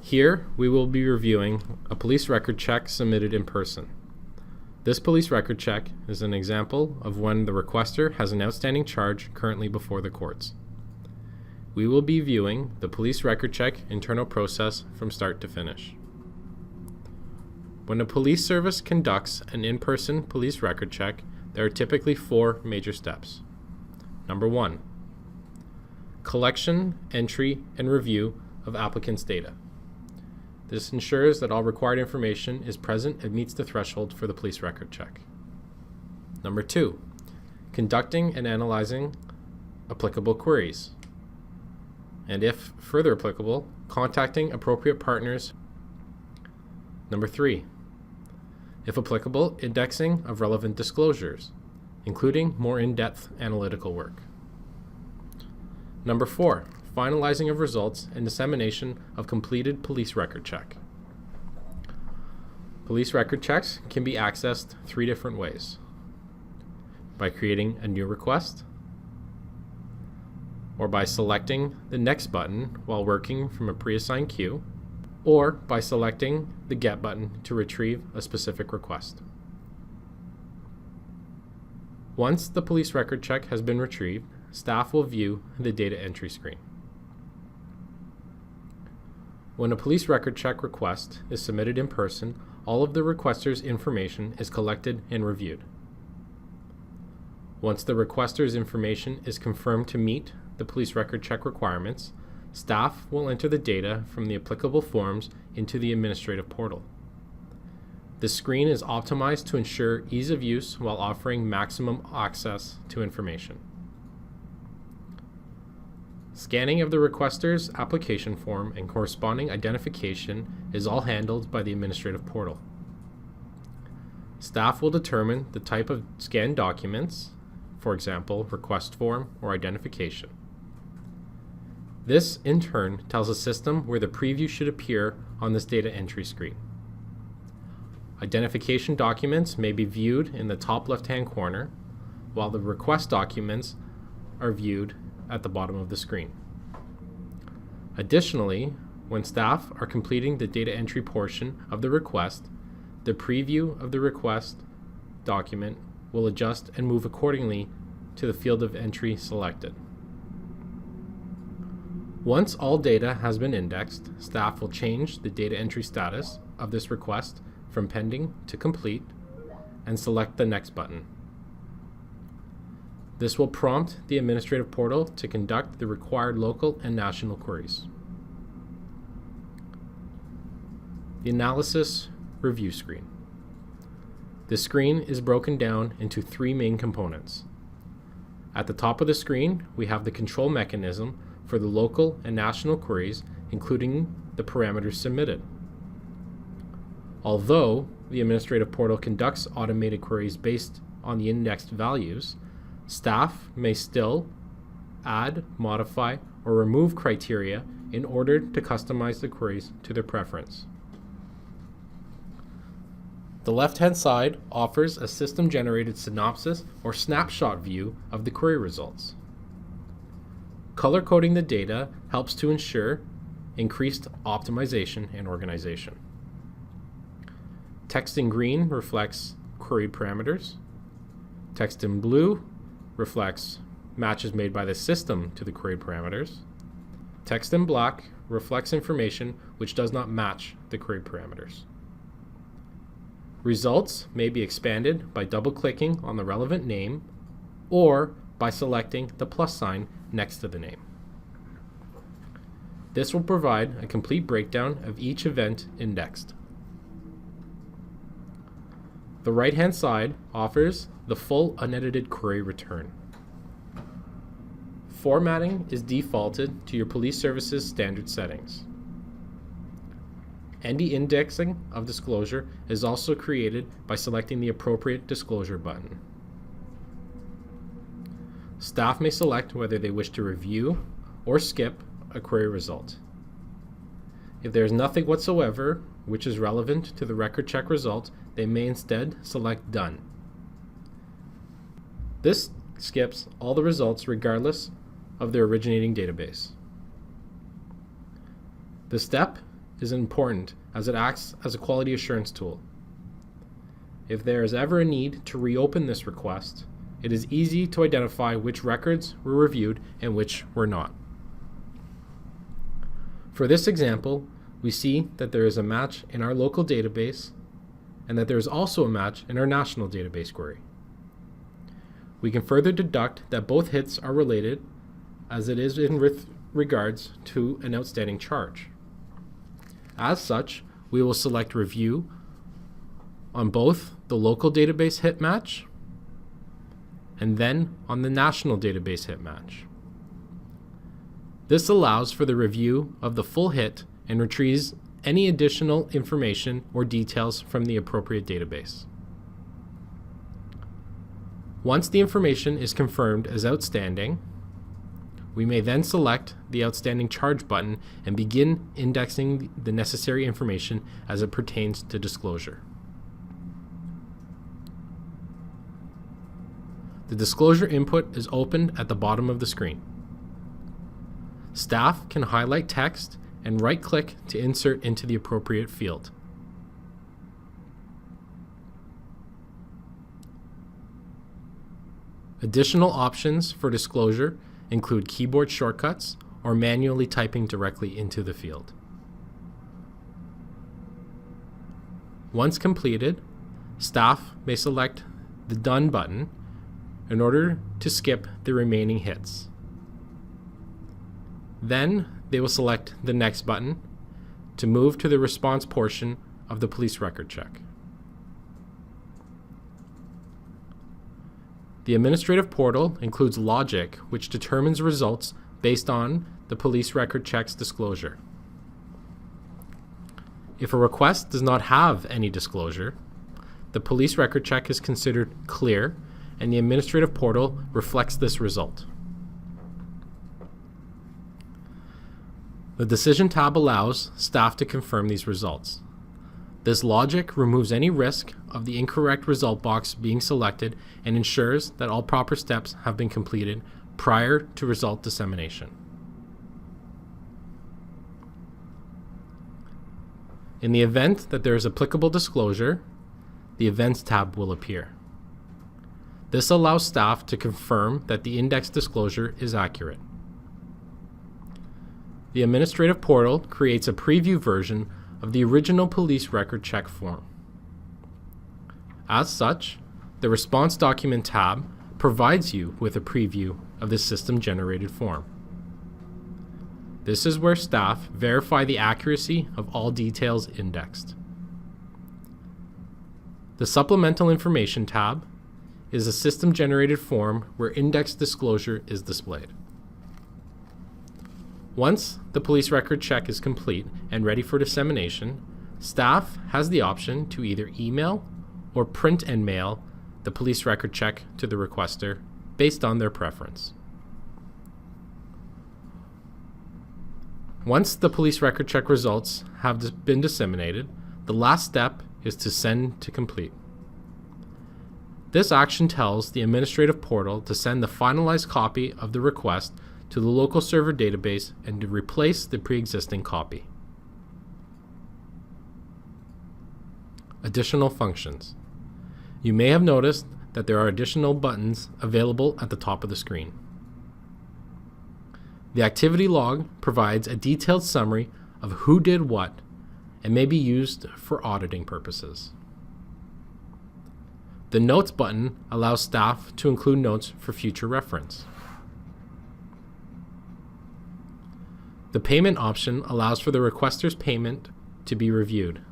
Here, we will be reviewing a police record check submitted in person. This police record check is an example of when the requester has an outstanding charge currently before the courts. We will be viewing the police record check internal process from start to finish. When a police service conducts an in-person police record check, there are typically 4 major steps. Number 1, collection, entry, and review of applicants' data. This ensures that all required information is present and meets the threshold for the police record check. Number 2, conducting and analyzing applicable queries. And if further applicable, contacting appropriate partners. Number 3, if applicable, indexing of relevant disclosures, including more in-depth analytical work. Number 4, finalizing of results and dissemination of completed police record check. Police record checks can be accessed 3 different ways: by creating a new request, or by selecting the Next button while working from a pre-assigned queue, or by selecting the Get button to retrieve a specific request. Once the police record check has been retrieved, staff will view the data entry screen. When a police record check request is submitted in person, all of the requester's information is collected and reviewed. Once the requester's information is confirmed to meet the police record check requirements, staff will enter the data from the applicable forms into the administrative portal. The screen is optimized to ensure ease of use while offering maximum access to information. Scanning of the requester's application form and corresponding identification is all handled by the administrative portal. Staff will determine the type of scanned documents, for example, request form or identification. This, in turn, tells the system where the preview should appear on this data entry screen. Identification documents may be viewed in the top left-hand corner, while the request documents are viewed at the bottom of the screen. Additionally, when staff are completing the data entry portion of the request, the preview of the request document will adjust and move accordingly to the field of entry selected. Once all data has been indexed, staff will change the data entry status of this request from pending to complete and select the Next button. This will prompt the administrative portal to conduct the required local and national queries. The analysis review screen. This screen is broken down into 3 main components. At the top of the screen, we have the control mechanism for the local and national queries, including the parameters submitted. Although the administrative portal conducts automated queries based on the indexed values, staff may still add, modify, or remove criteria in order to customize the queries to their preference. The left-hand side offers a system-generated synopsis or snapshot view of the query results. Color-coding the data helps to ensure increased optimization and organization. Text in green reflects query parameters. Text in blue reflects matches made by the system to the query parameters. Text in black reflects information which does not match the query parameters. Results may be expanded by double-clicking on the relevant name or by selecting the plus sign next to the name. This will provide a complete breakdown of each event indexed. The right-hand side offers the full unedited query return. Formatting is defaulted to your police service's standard settings. Indexing of disclosure is also created by selecting the appropriate disclosure button. Staff may select whether they wish to review or skip a query result. If there is nothing whatsoever which is relevant to the record check result, they may instead select Done. This skips all the results regardless of their originating database. The step is important as it acts as a quality assurance tool. If there is ever a need to reopen this request, it is easy to identify which records were reviewed and which were not. For this example, we see that there is a match in our local database and that there is also a match in our national database query. We can further deduct that both hits are related as it is in regards to an outstanding charge. As such, we will select Review on both the local database hit match and then on the national database hit match. This allows for the review of the full hit and retrieves any additional information or details from the appropriate database. Once the information is confirmed as outstanding, we may then select the Outstanding Charge button and begin indexing the necessary information as it pertains to disclosure. The disclosure input is opened at the bottom of the screen. Staff can highlight text and right-click to insert into the appropriate field. Additional options for disclosure include keyboard shortcuts or manually typing directly into the field. Once completed, staff may select the Done button in order to skip the remaining hits. Then they will select the Next button to move to the response portion of the police record check. The administrative portal includes logic which determines results based on the police record check's disclosure. If a request does not have any disclosure, the police record check is considered clear and the administrative portal reflects this result. The Decision tab allows staff to confirm these results. This logic removes any risk of the incorrect result box being selected and ensures that all proper steps have been completed prior to result dissemination. In the event that there is applicable disclosure, the Events tab will appear. This allows staff to confirm that the index disclosure is accurate. The administrative portal creates a preview version of the original police record check form. As such, the Response Document tab provides you with a preview of the system-generated form. This is where staff verify the accuracy of all details indexed. The Supplemental Information tab is a system-generated form where index disclosure is displayed. Once the police record check is complete and ready for dissemination, staff has the option to either email or print and mail the police record check to the requester based on their preference. Once the police record check results have been disseminated, the last step is to send to complete. This action tells the administrative portal to send the finalized copy of the request to the local server database and to replace the pre-existing copy. Additional functions. You may have noticed that there are additional buttons available at the top of the screen. The activity log provides a detailed summary of who did what and may be used for auditing purposes. The Notes button allows staff to include notes for future reference. The Payment option allows for the requester's payment to be reviewed.